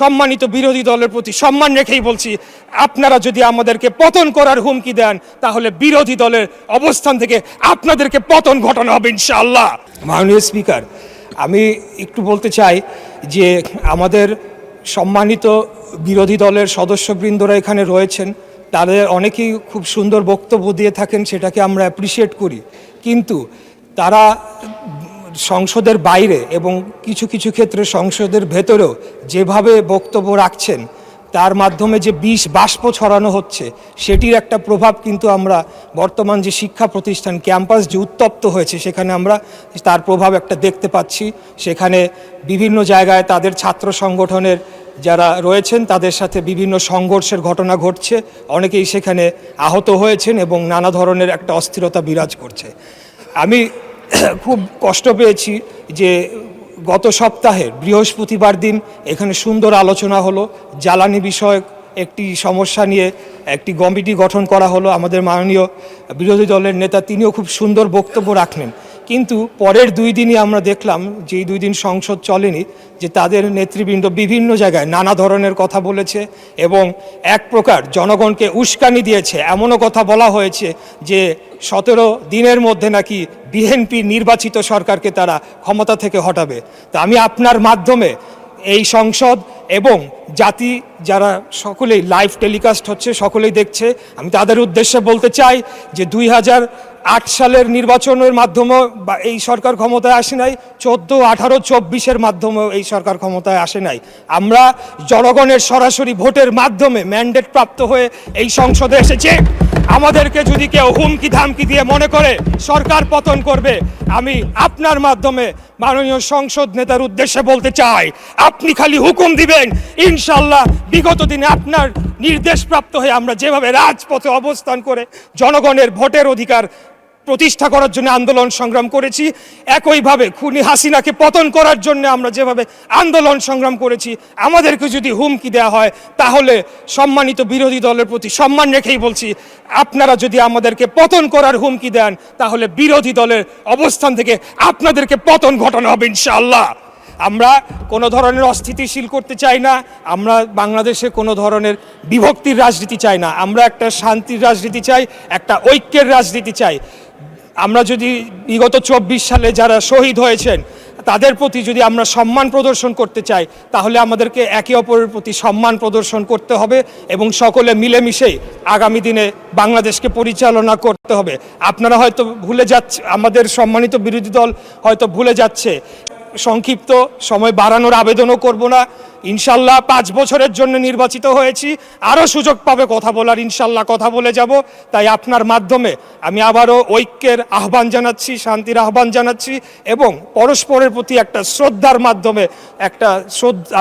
সম্মানিত বিরোধী দলের প্রতি সম্মান রেখেই বলছি, আপনারা যদি আমাদেরকে পতন করার হুমকি দেন তাহলে বিরোধী দলের অবস্থান থেকে আপনাদেরকে পতন ঘটানো হবে ইনশাআল্লাহ। মাননীয় স্পিকার, আমি একটু বলতে চাই যে আমাদের সম্মানিত বিরোধী দলের সদস্যবৃন্দরা এখানে রয়েছেন, তাদের অনেকেই খুব সুন্দর বক্তব্য দিয়ে থাকেন, সেটাকে আমরা অ্যাপ্রিসিয়েট করি, কিন্তু তারা সংসদের বাইরে এবং কিছু কিছু ক্ষেত্রে সংসদের ভেতরেও যেভাবে বক্তব্য রাখছেন তার মাধ্যমে যে বিষ বাষ্প ছড়ানো হচ্ছে সেটির একটা প্রভাব কিন্তু আমরা বর্তমান যে শিক্ষা প্রতিষ্ঠান ক্যাম্পাস যে উত্তপ্ত হয়েছে সেখানে আমরা তার প্রভাব একটা দেখতে পাচ্ছি। সেখানে বিভিন্ন জায়গায় তাদের ছাত্র সংগঠনের যারা রয়েছেন তাদের সাথে বিভিন্ন সংঘর্ষের ঘটনা ঘটছে, অনেকেই সেখানে আহত হয়েছেন এবং নানা ধরনের একটা অস্থিরতা বিরাজ করছে। আমি খুব কষ্ট পেয়েছি যে গত সপ্তাহে বৃহস্পতিবার দিন এখানে সুন্দর আলোচনা হলো, জ্বালানি বিষয়ক একটি সমস্যা নিয়ে একটি কমিটি গঠন করা হলো। আমাদের মাননীয় বিরোধী দলের নেতা তিনিও খুব সুন্দর বক্তব্য রাখলেন, কিন্তু পরের 2 দিনই আমরা দেখলাম যে এই 2 দিন সংসদ চলেনি, যে তাদের নেতৃবৃন্দ বিভিন্ন জায়গায় নানা ধরনের কথা বলেছে এবং এক প্রকার জনগণকে উস্কানি দিয়েছে। এমনও কথা বলা হয়েছে যে 17 দিনের মধ্যে নাকি বিএনপি নির্বাচিত সরকারকে তারা ক্ষমতা থেকে হটাবে। তো আমি আপনার মাধ্যমে এই সংসদ এবং জাতি যারা সকলেই লাইভ টেলিকাস্ট হচ্ছে সকলেই দেখছে, আমি তাদের উদ্দেশ্যে বলতে চাই যে 2008 সালের নির্বাচনের মাধ্যমেও এই সরকার ক্ষমতায় আসে নাই, 14, 18, 24-এর মাধ্যমেও এই সরকার ক্ষমতায় আসে নাই। আমরা জনগণের সরাসরি ভোটের মাধ্যমে ম্যান্ডেট প্রাপ্ত হয়ে এই সংসদে এসেছে। আমাদেরকে যদি কেউ হুমকি ধামকি দিয়ে মনে করে সরকার পতন করবে, আমি আপনার মাধ্যমে মাননীয় সংসদ নেতার উদ্দেশ্যে বলতে চাই, আপনি খালি হুকুম দিবেন, ইনশাল্লাহ বিগত দিনে আপনার নির্দেশপ্রাপ্ত হয়ে আমরা যেভাবে রাজপথে অবস্থান করে জনগণের ভোটের অধিকার প্রতিষ্ঠা করার জন্য আন্দোলন সংগ্রাম করেছি, একইভাবে খুনি হাসিনাকে পতন করার জন্য আমরা যেভাবে আন্দোলন সংগ্রাম করেছি, আমাদেরকে যদি হুমকি দেওয়া হয় তাহলে সম্মানিত বিরোধী দলের প্রতি সম্মান রেখেই বলছি, আপনারা যদি আমাদেরকে পতন করার হুমকি দেন তাহলে বিরোধী দলের অবস্থান থেকে আপনাদেরকে পতন ঘটানো হবে ইনশাআল্লাহ। আমরা কোনো ধরনের অস্থিতিশীল করতে চাই না, আমরা বাংলাদেশে কোনো ধরনের বিভক্তির রাজনীতি চাই না, আমরা একটা শান্তির রাজনীতি চাই, একটা ঐক্যের রাজনীতি চাই। আমরা যদি বিগত 24 সালে যারা শহীদ হয়েছেন তাদের প্রতি যদি আমরা সম্মান প্রদর্শন করতে চাই তাহলে আমাদেরকে একে অপরের প্রতি সম্মান প্রদর্শন করতে হবে এবং সকলে মিলেমিশেই আগামী দিনে বাংলাদেশকে পরিচালনা করতে হবে। আপনারা হয়তো ভুলে যাচ্ছে, আমাদের সম্মানিত বিরোধী দল হয়তো ভুলে যাচ্ছে, সংক্ষিপ্ত সময় বাড়ানোর আবেদনও করব না, ইনশাল্লাহ 5 বছরের জন্য নির্বাচিত হয়েছি, আরও সুযোগ পাবে কথা বলার, ইনশাল্লাহ কথা বলে যাব। তাই আপনার মাধ্যমে আমি আবারও ঐক্যের আহ্বান জানাচ্ছি, শান্তির আহ্বান জানাচ্ছি এবং পরস্পরের প্রতি একটা শ্রদ্ধার মাধ্যমে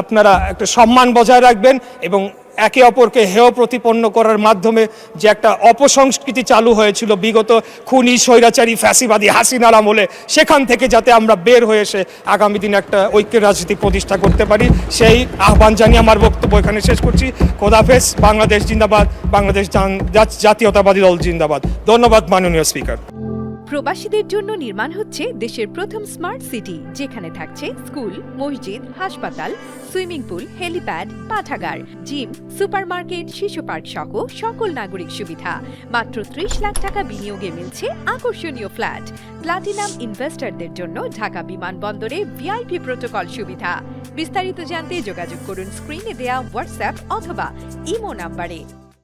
আপনারা একটা সম্মান বজায় রাখবেন এবং একে অপরকে হেয় প্রতিপন্ন করার মাধ্যমে যে একটা অপসংস্কৃতি চালু হয়েছিল বিগত খুনি স্বৈরাচারী ফ্যাসিবাদী হাসিনার আমলে, সেখান থেকে যাতে আমরা বের হয়ে এসে আগামী দিনে একটা ঐক্যের রাজনীতি প্রতিষ্ঠা করতে পারি, সেই আহ্বান জানিয়ে আমার বক্তব্য এখানে শেষ করছি। খোদাফেজ। বাংলাদেশ জিন্দাবাদ, বাংলাদেশ জাতীয়তাবাদী দল জিন্দাবাদ। ধন্যবাদ মাননীয় স্পিকার। প্রবাসীদের জন্য নির্মাণ হচ্ছে দেশের প্রথম স্মার্ট সিটি, যেখানে থাকছে স্কুল, মসজিদ, হাসপাতাল, সুইমিং পুল, হেলিপ্যাড, পাঠাগার, জিম, সুপারমার্কেট, শিশু পার্ক সহ সকল নাগরিক সুবিধা। মাত্র 30 লাখ টাকা বিনিয়োগে মিলছে আকর্ষণীয় ফ্ল্যাট। প্লাটিনাম ইনভেস্টরদের জন্য ঢাকা বিমানবন্দরে ভিআইপি প্রোটোকল সুবিধা। বিস্তারিত জানতে যোগাযোগ করুন স্ক্রিনে দেয়া হোয়াটসঅ্যাপ অথবা ইমো নাম্বারে।